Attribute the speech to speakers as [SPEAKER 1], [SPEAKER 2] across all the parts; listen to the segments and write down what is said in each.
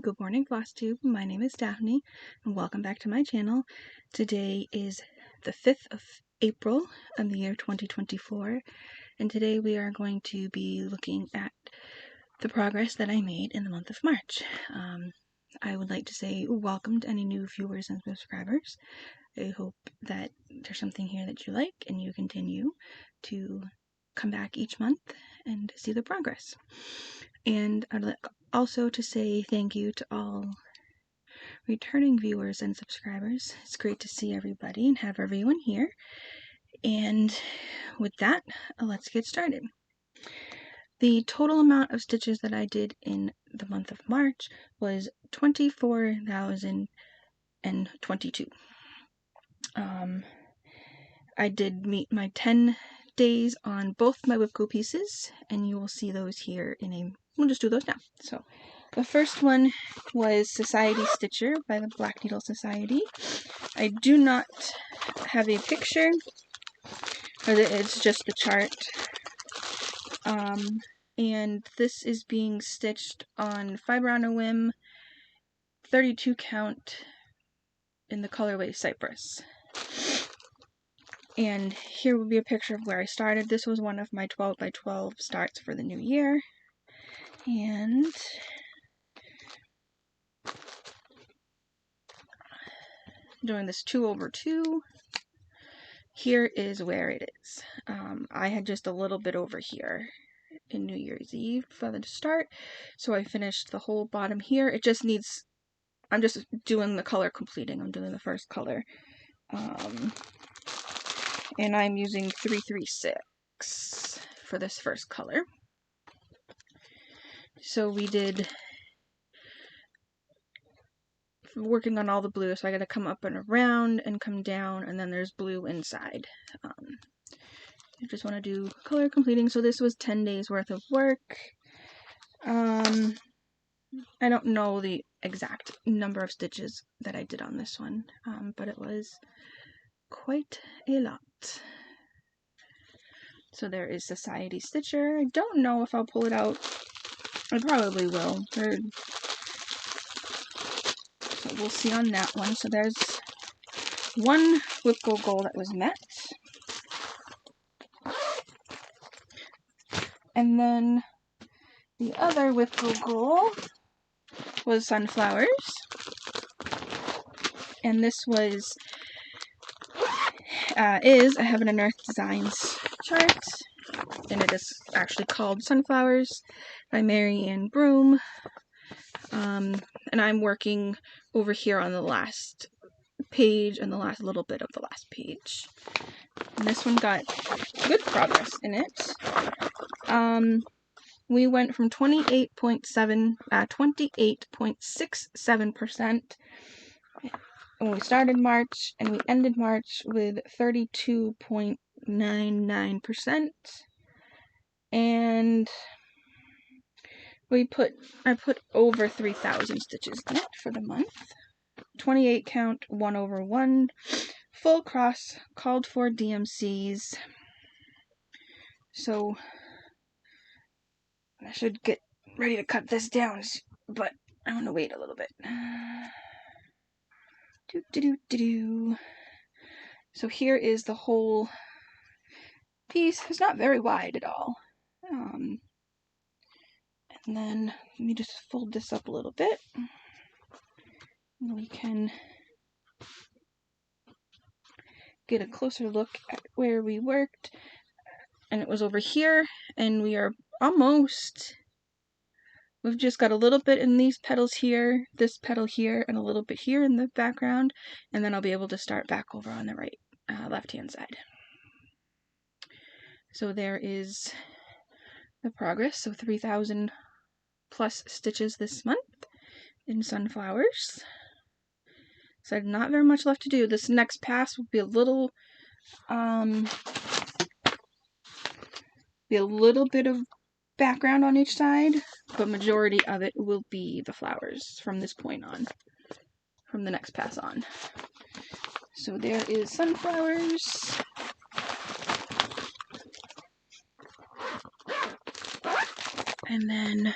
[SPEAKER 1] Good morning, FlossTube. My name is Daphne, and welcome back to my channel. Today is the 5th of April of the year 2024, and today we are going to be looking at the progress that I made in the month of March. I would like to say welcome to any new viewers and subscribers. I hope that there's something here that you like and you continue to come back each month and see the progress. And I'd like also to say thank you to all returning viewers and subscribers. It's great to see everybody and have everyone here. And with that, let's get started. The total amount of stitches that I did in the month of March was 24,022. I did meet my 10 days on both my Whipco pieces, and you will see those here we'll just do those now. So the first one was Society Stitcher by the Black Needle Society. I do not have a picture, it's just the chart. And this is being stitched on Fiber on a Whim 32 count in the colorway Cypress. And here will be a picture of where I started. This was one of my 12 by 12 starts for the new year. And doing this 2/2. Here is where it is. I had just a little bit over here in New Year's Eve for the start, so I finished the whole bottom here. It just needs, I'm just doing the color completing. I'm doing the first color. And I'm using 336 for this first color. So we did working on all the blue, so I gotta come up and around and come down, and then there's blue inside. I just want to do color completing. So this was 10 days worth of work. I don't know the exact number of stitches that I did on this one, but it was quite a lot. So there is Society Stitcher. I don't know if I'll pull it out. I probably will. So we'll see on that one. So there's one Whipco goal that was met. And then the other Whipco goal was sunflowers. And this was is a Heaven and Earth Designs chart, and it is actually called Sunflowers by Mary Ann Broom. And I'm working over here on the last page and the last little bit of the last page. And this one got good progress in it. We went from 28.67% when we started March, and we ended March with 32.99%. And I put over 3,000 stitches in it for the month. 28 count, 1/1, full cross, called for DMCs. So I should get ready to cut this down, but I want to wait a little bit. So here is the whole piece. It's not very wide at all. And then let me just fold this up a little bit. And we can get a closer look at where we worked. And it was over here, and we are almost. We've just got a little bit in these petals here, this petal here, and a little bit here in the background, and then I'll be able to start back over on the right, left-hand side. So there is the progress. So 3,000 plus stitches this month in sunflowers. So not very much left to do. This next pass will be a little bit of background on each side, but majority of it will be the flowers from this point on, from the next pass on. So there is sunflowers. And then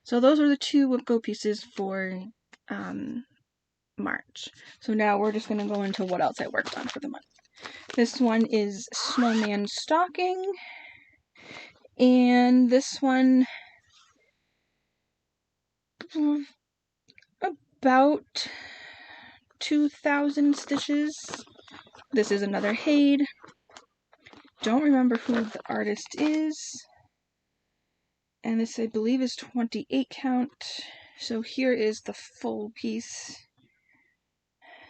[SPEAKER 1] So those are the 2 WIPGO pieces for March. So now we're just going to go into what else I worked on for the month. This one is Snowman Stocking, and this one about 2,000 stitches. This is another Haid. Don't remember who the artist is. And this, I believe, is 28 count. So here is the full piece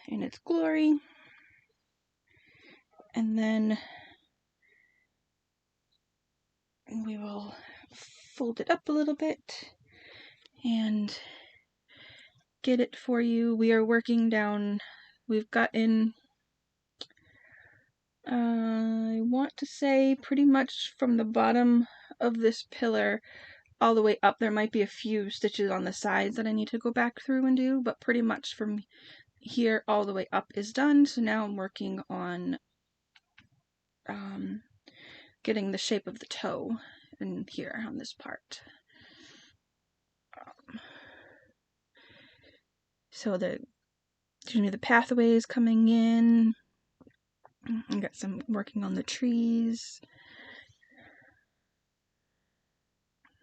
[SPEAKER 1] in its glory. And then we will fold it up a little bit and get it for you. We are working down, we've gotten, I want to say pretty much from the bottom of this pillar all the way up. There might be a few stitches on the sides that I need to go back through and do, but pretty much from here all the way up is done. So now I'm working on getting the shape of the toe in here on this part. So the pathway is coming in. I got some working on the trees.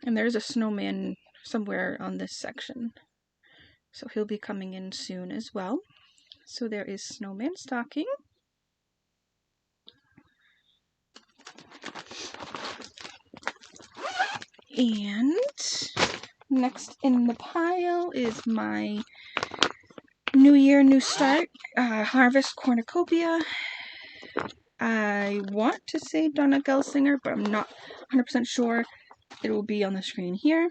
[SPEAKER 1] And there's a snowman somewhere on this section. So he'll be coming in soon as well. So there is Snowman Stocking. And next in the pile is my New Year, New Start Harvest Cornucopia. I want to say Donna Gelsinger, but I'm not 100% sure. It will be on the screen here.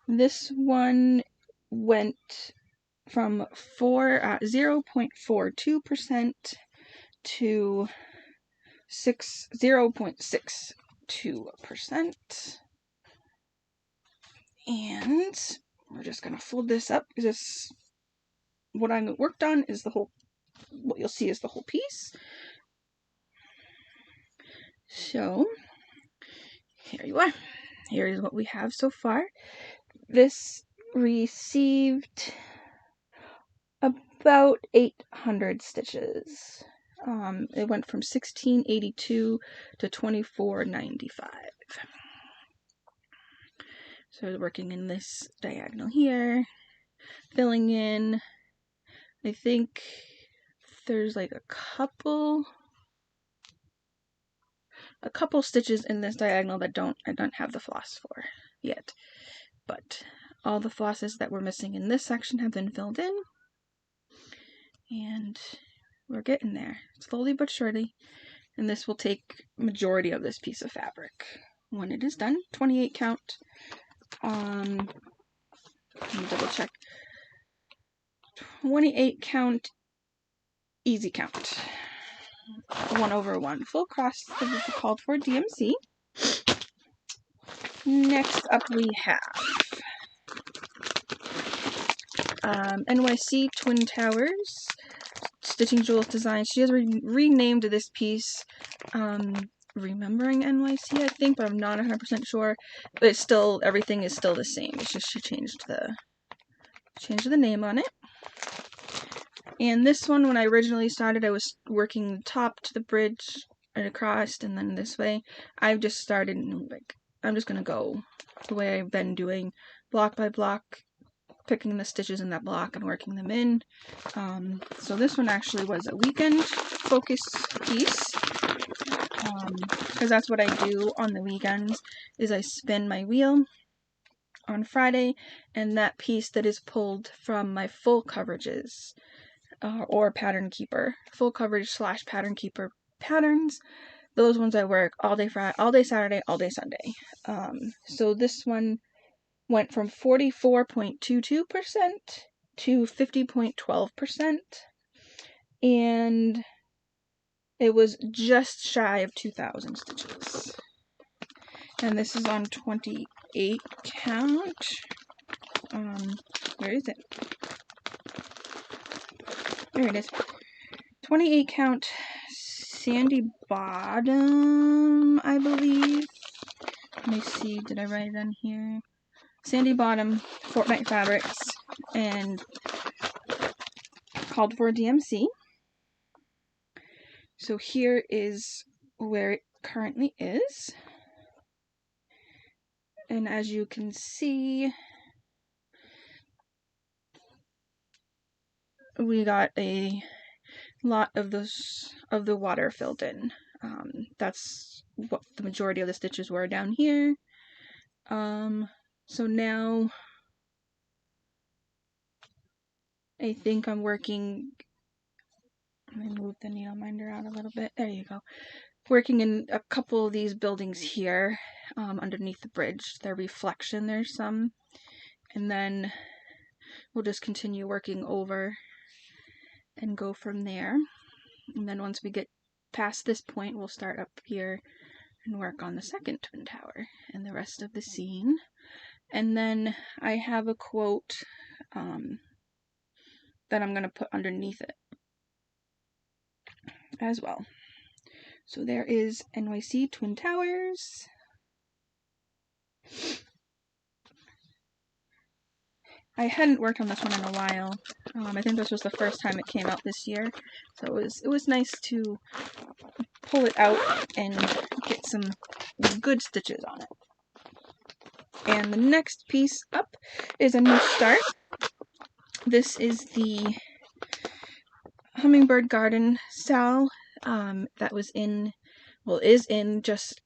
[SPEAKER 1] This one went from 0.42% to 0.62%. And we're just gonna fold this up. This, what I worked on is the whole, what you'll see is the whole piece. So here you are. Here is what we have so far. This received about 800 stitches. It went from 1682 to 2495. So I was working in this diagonal here, filling in. I think there's like a couple stitches in this diagonal that I don't have the floss for yet. But all the flosses that were missing in this section have been filled in. And we're getting there, slowly but surely. And this will take majority of this piece of fabric when it is done. 28 count. Let me double check. 28 count, easy count. 1/1. Full cross is called for DMC. Next up we have NYC Twin Towers. Stitching Jewels Design. She has renamed this piece Remembering NYC, I think, but I'm not 100% sure. But it's still, everything is still the same. It's just she changed the name on it. And this one, when I originally started, I was working top to the bridge and across, and then this way. I've just started, like, I'm just gonna go the way I've been doing, block by block, picking the stitches in that block and working them in. So this one actually was a weekend focus piece, because that's what I do on the weekends, is I spin my wheel on Friday, and that piece that is pulled from my full coverages, or pattern keeper, full coverage / pattern keeper patterns, those ones I work all day Friday, all day Saturday, all day Sunday. So this one went from 44.22% to 50.12%, and it was just shy of 2,000 stitches. And this is on 28 count. Where is it? There it is. 28 count Sandy Bottom, I believe. Let me see, did I write it on here? Sandy Bottom Fortnite Fabrics and called for DMC. So here is where it currently is. And as you can see, we got a lot of the water filled in. That's what the majority of the stitches were down here. So now I think I'm working. Let me move the needle minder out a little bit. There you go. Working in a couple of these buildings here, underneath the bridge. Their reflection, there's some. And then we'll just continue working over and go from there. And then once we get past this point, we'll start up here and work on the second twin tower and the rest of the scene. And then I have a quote that I'm going to put underneath it as well. So there is NYC Twin Towers. I hadn't worked on this one in a while. I think this was the first time it came out this year, so it was nice to pull it out and get some good stitches on it. And the next piece up is a new start. This is the Hummingbird Garden Sal that was in, well, is in just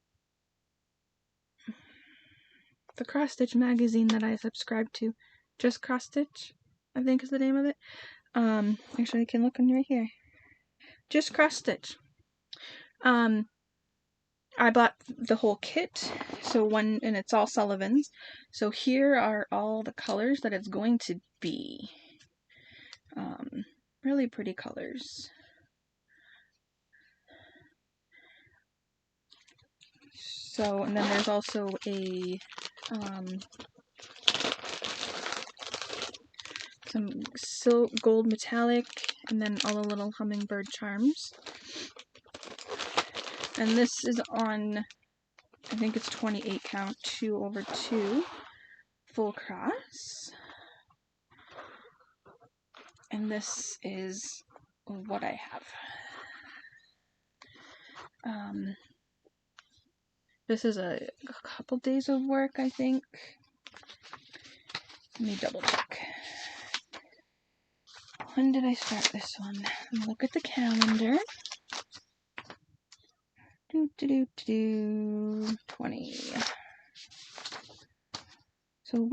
[SPEAKER 1] the Cross Stitch magazine that I subscribe to. Just Cross Stitch, I think is the name of it. Actually, I can look on right here. Just Cross Stitch. I bought the whole kit, and it's all Sullivan's. So here are all the colors that it's going to be. Really pretty colors. So, and then there's also a some silk gold metallic, and then all the little hummingbird charms. And this is on, I think it's 28 count, 2/2, full cross. And this is what I have. This is a couple days of work, I think. Let me double check. When did I start this one? Look at the calendar. 20. So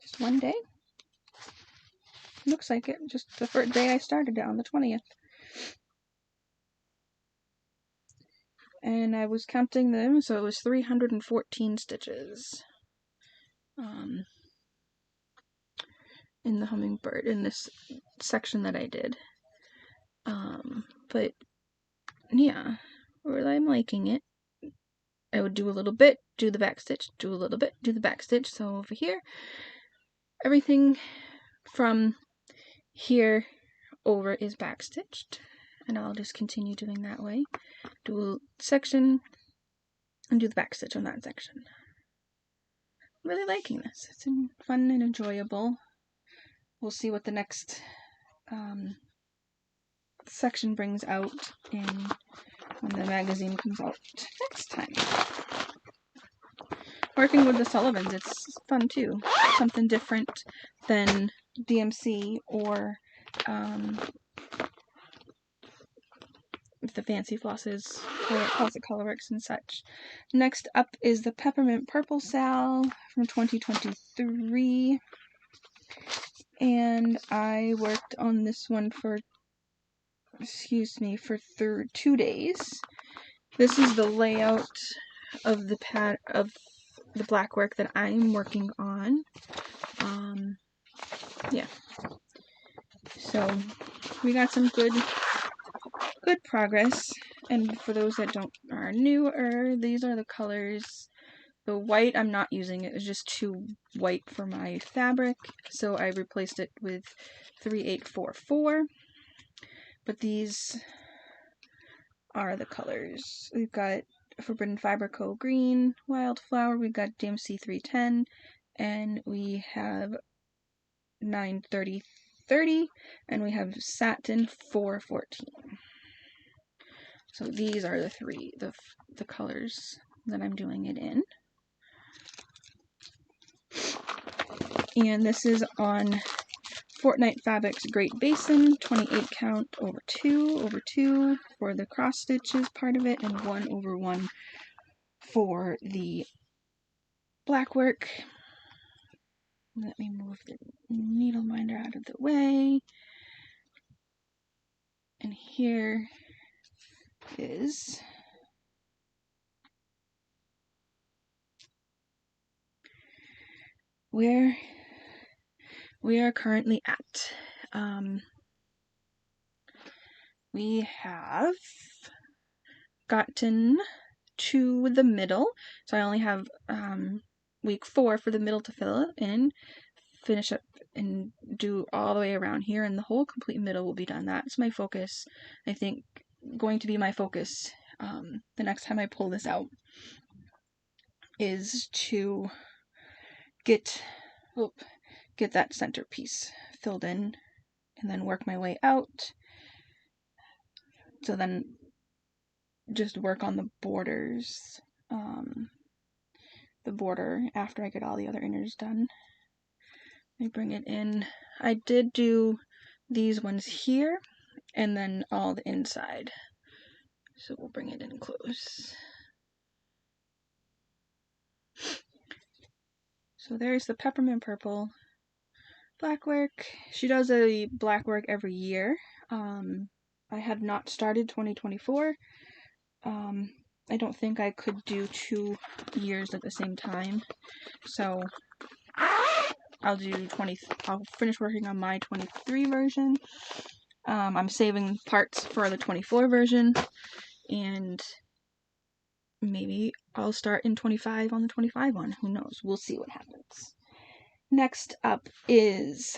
[SPEAKER 1] just one day. Looks like it. Just the first day I started it, on the 20th. And I was counting them, so it was 314 stitches. In the hummingbird, in this section that I did. But yeah, I'm liking it. I would do a little bit, do the back stitch, do a little bit, do the back stitch. So over here, everything from here over is back stitched, and I'll just continue doing that way. Do a section and do the back stitch on that section. I'm really liking this. It's fun and enjoyable. We'll see what the next section brings out when the magazine comes out next time. Working with the Sullivans, it's fun too. Something different than DMC or the Fancy Flosses or Closet Colorworks and such. Next up is the Peppermint Purple Sal from 2023. And I worked on this one for 2 days. This is the layout of the the black work that I'm working on. Yeah. So we got some good progress. And for those that are newer, these are the colors. The white, I'm not using it. It's just too white for my fabric, so I replaced it with 3844. But these are the colors. We've got Forbidden Fiber Co. Green, Wildflower, we've got DMC 310, and we have 93030, and we have Satin 414. So these are the colors that I'm doing it in. And this is on Fortnite Fabrics Great Basin, 28 count over 2 for the cross stitches part of it, and 1/1 for the black work. Let me move the needle minder out of the way. And here is where we are currently at. We have gotten to the middle, so I only have week 4 for the middle to fill in, finish up and do all the way around here, and the whole complete middle will be done. That's my focus, I think, going to be my focus the next time I pull this out, is to get that center piece filled in and then work my way out. So then just work on the borders, the border after I get all the other inners done. I bring it in. I did do these ones here and then all the inside. So we'll bring it in close. So there's the peppermint purple black work. She does a black work every year. I had not started 2024. I don't think I could do 2 years at the same time. So I'll finish working on my 23 version. I'm saving parts for the 24 version, and maybe I'll start in 25 on the 25 one. Who knows? We'll see what happens. Next up is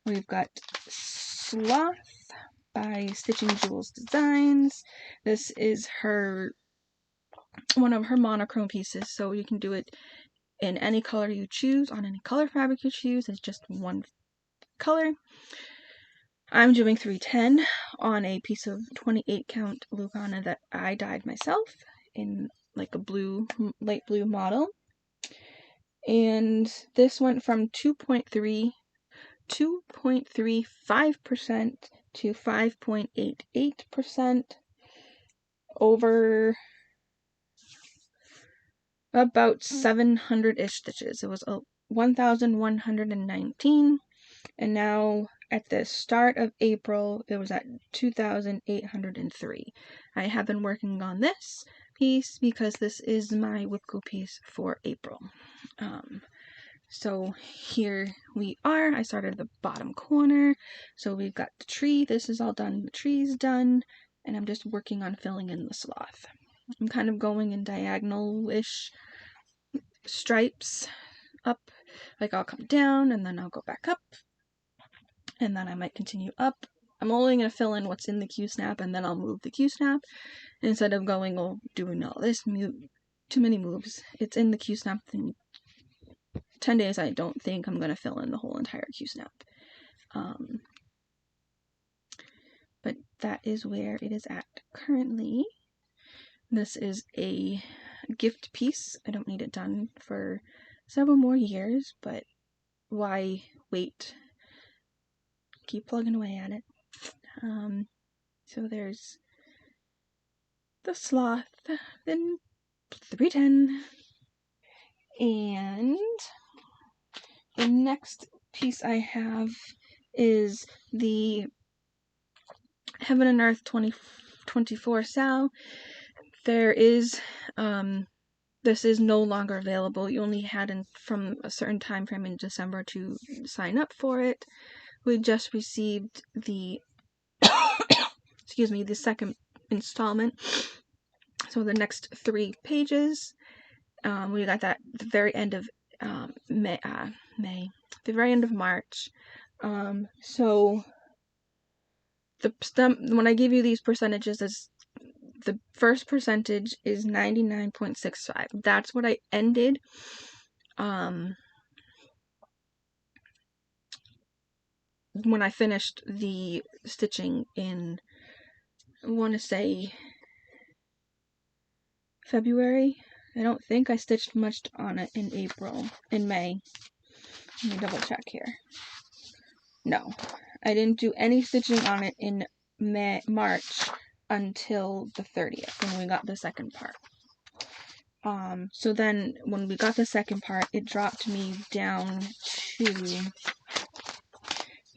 [SPEAKER 1] we've got Sloth by Stitching Jewels Designs. This is one of her monochrome pieces, so you can do it in any color you choose, on any color fabric you choose. It's just one color. I'm doing 310 on a piece of 28 count Lugana that I dyed myself in like a light blue model. And this went from 2.35% to 5.88% over about 700-ish stitches. It was 1,119, and now at the start of April it was at 2,803. I have been working on this piece because this is my WIPCO piece for April. So here we are. I started at the bottom corner, so we've got the tree. This is all done. The tree's done, and I'm just working on filling in the sloth. I'm kind of going in diagonal-ish stripes up. Like I'll come down and then I'll go back up, and then I might continue up. I'm only going to fill in what's in the Q-snap, and then I'll move the Q-snap instead of doing all this, too many moves. It's in the Q-snap. In 10 days, I don't think I'm going to fill in the whole entire Q-snap. But that is where it is at currently. This is a gift piece. I don't need it done for several more years, but why wait? Keep plugging away at it. So there's the sloth, then 310, and the next piece I have is the Heaven and Earth 2024 Sal. There is, this is no longer available. You only had from a certain time frame in December to sign up for it. We just received the, the second installment. So the next 3 pages, we got that at the very end of May, the very end of March. So when I give you these percentages, as the first percentage is 99.65. That's what I ended when I finished the stitching in, I want to say, February. I don't think I stitched much on it in May. Let me double check here. No, I didn't do any stitching on it in March until the 30th when we got the second part. So then when we got the second part, it dropped me down to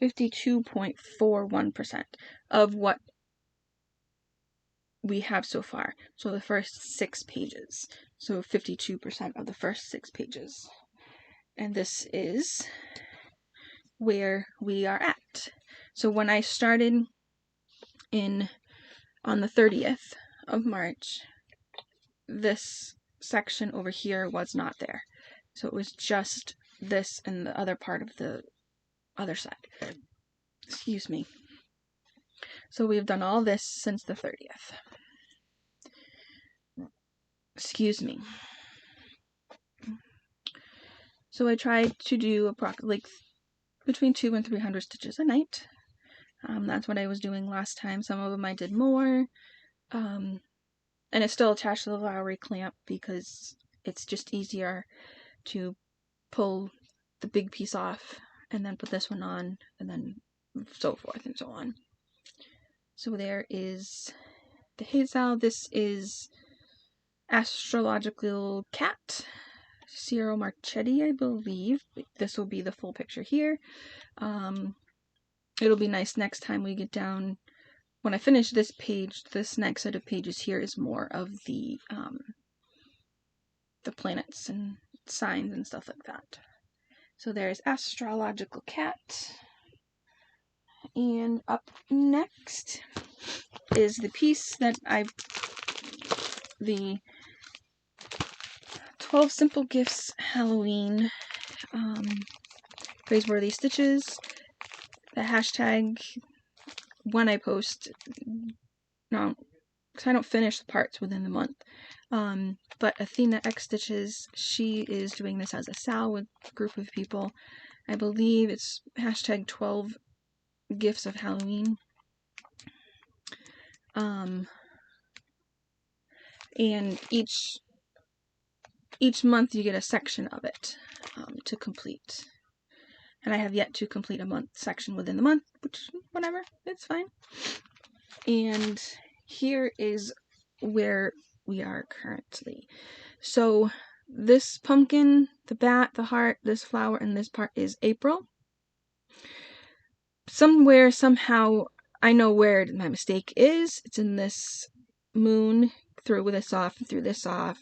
[SPEAKER 1] 52.41% of what we have so far. So the first 6 pages. So 52% of the first 6 pages. And this is where we are at. So when I started on the 30th of March, this section over here was not there. So it was just this and the other part of the other side. Excuse me. So we've done all this since the 30th. Excuse me. So I tried to do approximately between 200 and 300 stitches a night. That's what I was doing last time. Some of them I did more. And it's still attached to the Lowry clamp because it's just easier to pull the big piece off and then put this one on and then so forth and so on. So there is the Hazel. This is Astrological Cat, Ciro Marchetti, I believe. This will be the full picture here. It'll be nice next time we get down. When I finish this page, this next set of pages here is more of the planets and signs and stuff like that. So there's Astrological Cat. And up next is the piece that the 12 Simple Gifts Halloween Praiseworthy Stitches. The hashtag, when I post, no, because I don't finish the parts within the month. But Athena X Stitches, she is doing this as a SAL with a group of people. I believe it's hashtag 12 Gifts of Halloween. And each month you get a section of it to complete. And I have yet to complete a month section within the month, which, whatever, it's fine. And here is where we are currently. So this pumpkin, the bat, the heart, this flower, and this part is April. Somewhere, somehow, I know where my mistake is. It's in this moon, through this off, through this off,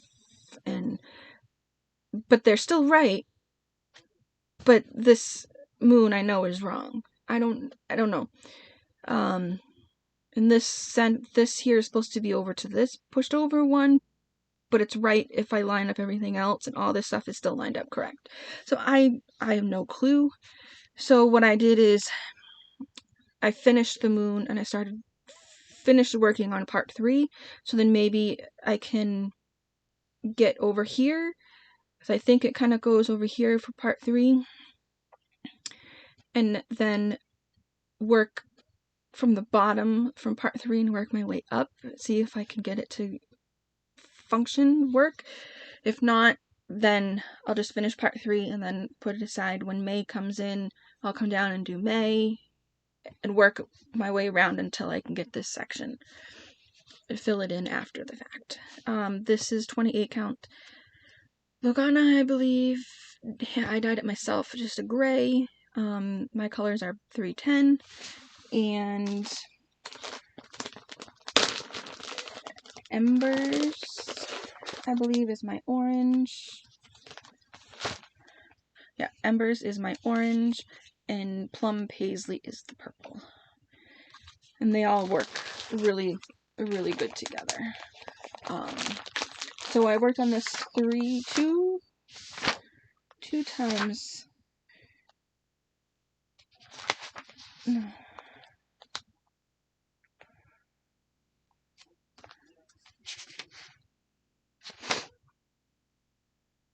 [SPEAKER 1] but they're still right. But this moon I know is wrong. I don't know. And this here is supposed to be over to this pushed over one, but it's right if I line up everything else, and all this stuff is still lined up correct. So I have no clue. So what I did is I finished the moon and I finished working on part 3. So then maybe I can get over here. So I think it kind of goes over here for part 3. And then work from the bottom from part 3 and work my way up. See if I can get it to work. If not, then I'll just finish part 3 and then put it aside. When May comes in, I'll come down and do May and work my way around until I can get this section and fill it in after the fact. This is 28 count Logana, I believe. Yeah, I dyed it myself, just a gray. My colors are 310 and Embers, I believe, is my orange. Yeah, Embers is my orange, and Plum Paisley is the purple. And they all work really, really good together. So I worked on this two times. No.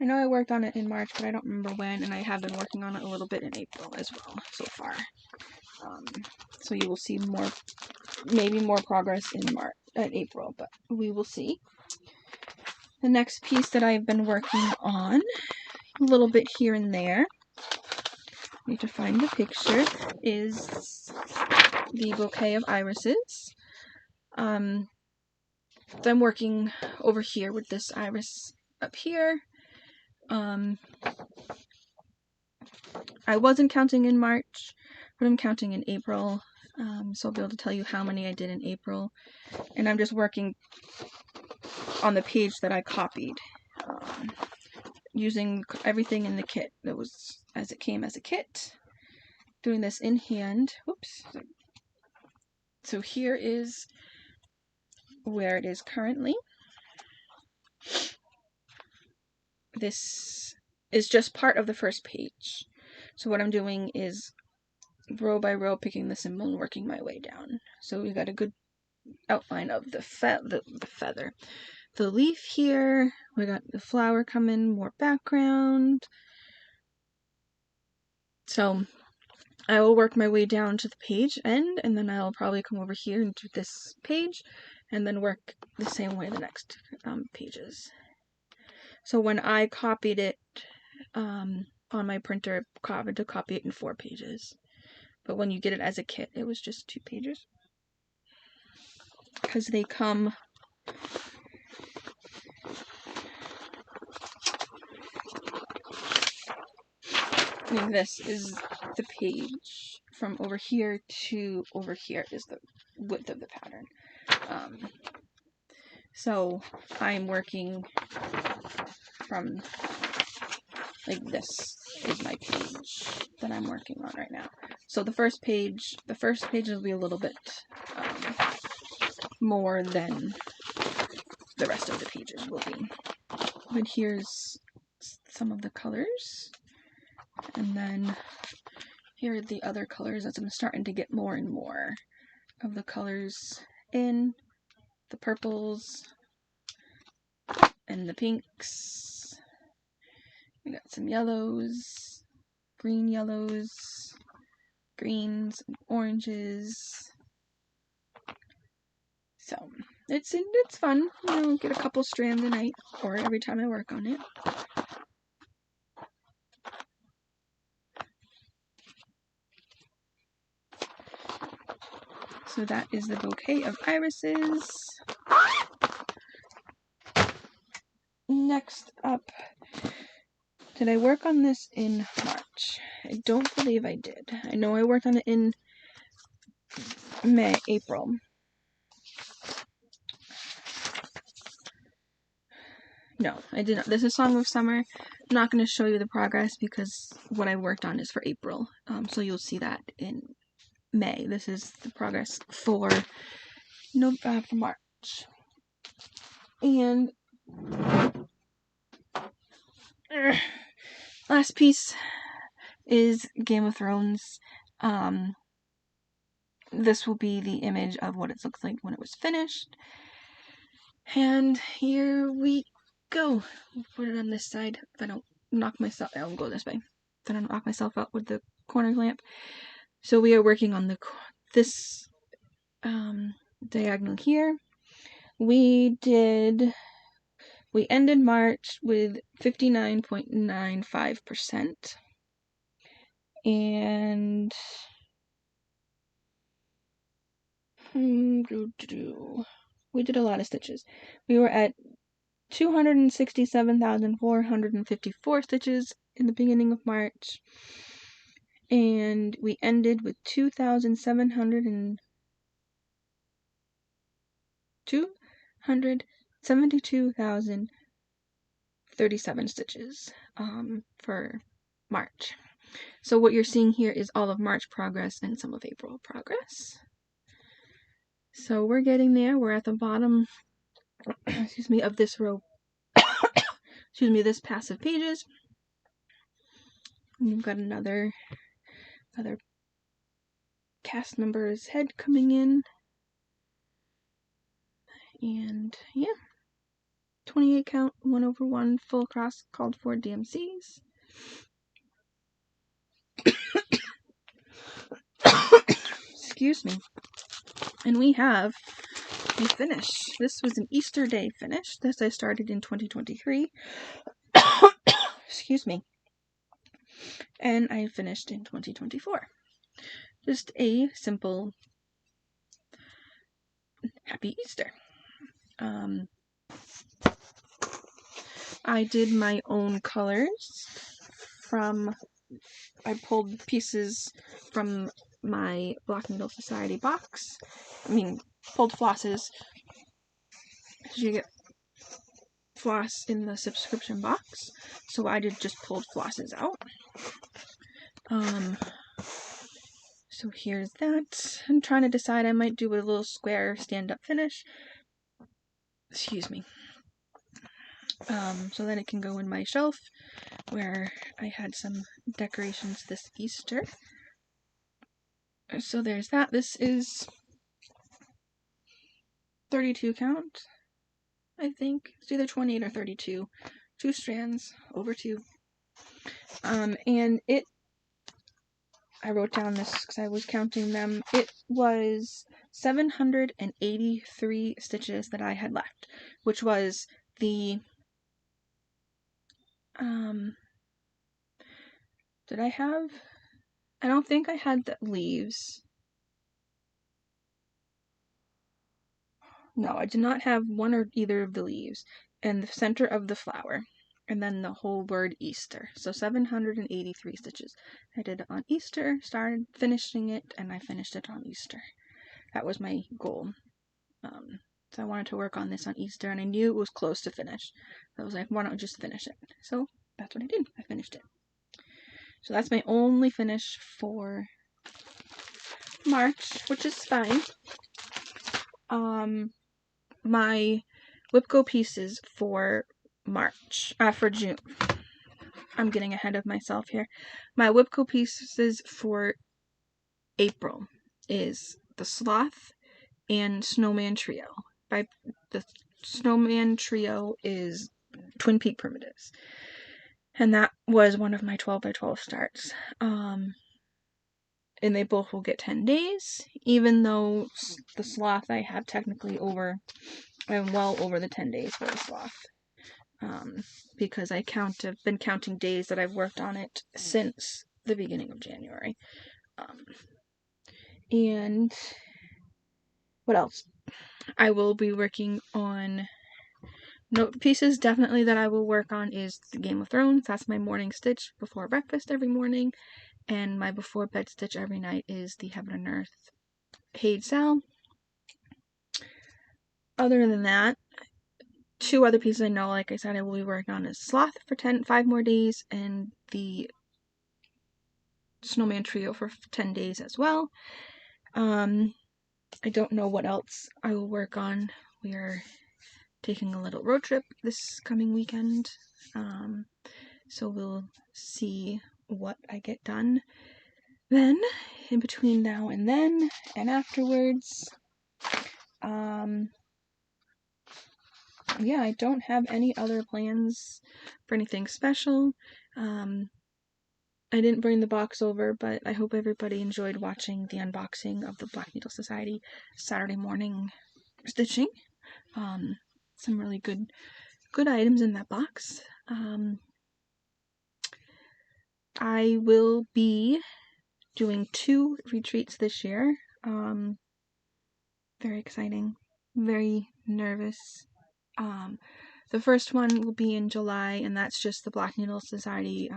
[SPEAKER 1] I know I worked on it in March, but I don't remember when, and I have been working on it a little bit in April as well so far. So you will see more, maybe more progress in April, but we will see. The next piece that I've been working on, a little bit here and there, need to find the picture, is the bouquet of irises. So I'm working over here with this iris up here. I wasn't counting in March, but I'm counting in April. So I'll be able to tell you how many I did in April. And I'm just working on the page that I copied, using everything in the kit that was as it came as a kit. Doing this in hand. Whoops. So here is where it is currently. This is just part of the first page. So what I'm doing is row by row picking the symbol and working my way down. So we got a good outline of the feather. The leaf here, we got the flower coming, more background. So I will work my way down to the page end, and then I'll probably come over here and do this page, and then work the same way the next pages. So when I copied it on my printer, I had to copy it in 4 pages. But when you get it as a kit, it was just 2 pages. Because they come and this is the page from over here to over here is the width of the pattern. So I'm working from, like, this is my page that I'm working on right now. So the first page will be a little bit more than the rest of the pages will be. But here's some of the colors, and then here are the other colors as I'm starting to get more and more of the colors in, the purples and the pinks. We got some yellows, green yellows, greens, and oranges. So it's fun. You know, get a couple strands a night, or every time I work on it. So that is the bouquet of irises. Next up, did I work on this in March? I don't believe I did. I know I worked on it in April. No, I did not. This is Song of Summer. I'm not going to show you the progress because what I worked on is for April. So you'll see that in May. This is the progress for March. And last piece is Game of Thrones. This will be the image of what it looks like when it was finished. And here we go. We'll put it on this side. If I don't knock myself, I'll go this way. If I don't knock myself out with the corner lamp. So we are working on this diagonal here. We ended March with 59.95%. And we did a lot of stitches. We were at 267,454 stitches in the beginning of March. And we ended with 272,037 stitches for March. So what you're seeing here is all of March progress and some of April progress. So we're getting there. We're at the bottom, excuse me, of this row, excuse me, this pass of pages. And we've got another cast member's head coming in. And yeah, 28 count 1/1 full cross called for DMCs. Excuse me. And we have a finish. This was an Easter Day finish. This I started in 2023. Excuse me. And I finished in 2024. Just a simple Happy Easter. I did my own colors I pulled pieces from my Black Needle Society box. Pulled flosses. You get floss in the subscription box. So I just pulled flosses out. So here's that. I'm trying to decide, I might do a little square stand-up finish. Excuse me. So then it can go in my shelf where I had some decorations this Easter. So there's that. This is 32 count, I think. It's either 28 or 32. 2 strands over 2. And I wrote down this because I was counting them. It was 783 stitches that I had left, which was the, did I have? I don't think I had the leaves. No, I did not have one or either of the leaves, and the center of the flower, and then the whole word Easter. So 783 stitches. I did it on Easter, started finishing it, and I finished it on Easter. That was my goal. So I wanted to work on this on Easter, and I knew it was close to finish. So I was like, why don't I just finish it? So that's what I did. I finished it. So that's my only finish for March, which is fine. My WIPCO pieces for June. I'm getting ahead of myself here. My WIPCO pieces for April is the Sloth and Snowman Trio. The Snowman Trio is Twin Peak Primitives. And that was one of my 12 by 12 starts. And they both will get 10 days, even though the Sloth I have technically I'm well over the 10 days for the Sloth. Because I've been counting days that I've worked on it since the beginning of January. And what else? I will be working on note pieces. Definitely that I will work on is the Game of Thrones. That's my morning stitch before breakfast every morning. And my before bed stitch every night is the Heaven and Earth Haid Sal. Other than that, 2 other pieces I know, like I said, I will be working on is Sloth for 5 more days, and the Snowman Trio for 10 days as well. I don't know what else I will work on. We are taking a little road trip this coming weekend, so we'll see what I get done then, in between now and then, and afterwards. Yeah, I don't have any other plans for anything special. I didn't bring the box over, but I hope everybody enjoyed watching the unboxing of the Black Needle Society Saturday morning stitching. Some really good items in that box. I will be doing 2 retreats this year. Very exciting. Very nervous. The first one will be in July, and that's just the Black Needle Society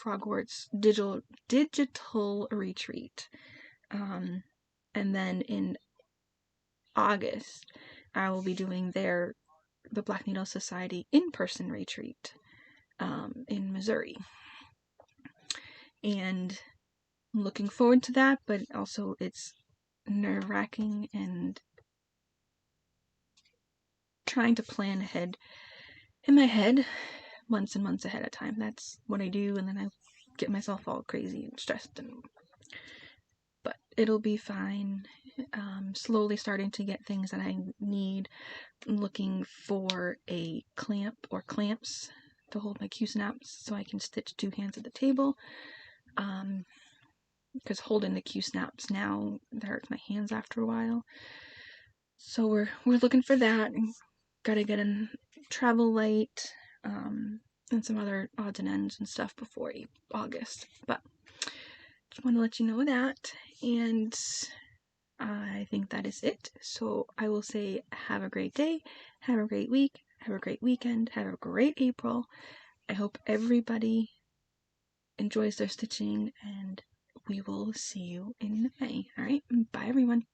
[SPEAKER 1] Frogwarts digital retreat. And then in August, I will be doing the Black Needle Society in-person retreat in Missouri. And I'm looking forward to that, but also it's nerve-wracking and trying to plan ahead in my head months and months ahead of time. That's what I do, and then I get myself all crazy and stressed, but it'll be fine. slowly starting to get things that I need. I'm looking for a clamp or clamps to hold my Q-snaps so I can stitch two hands at the table. Because holding the Q-snaps now, that hurts my hands after a while. So we're looking for that. Gotta get a travel light, and some other odds and ends and stuff before August. But just want to let you know that, and I think that is it. So I will say have a great day, have a great week, have a great weekend, have a great April. I hope everybody enjoys their stitching, and we will see you in May. Alright, bye everyone.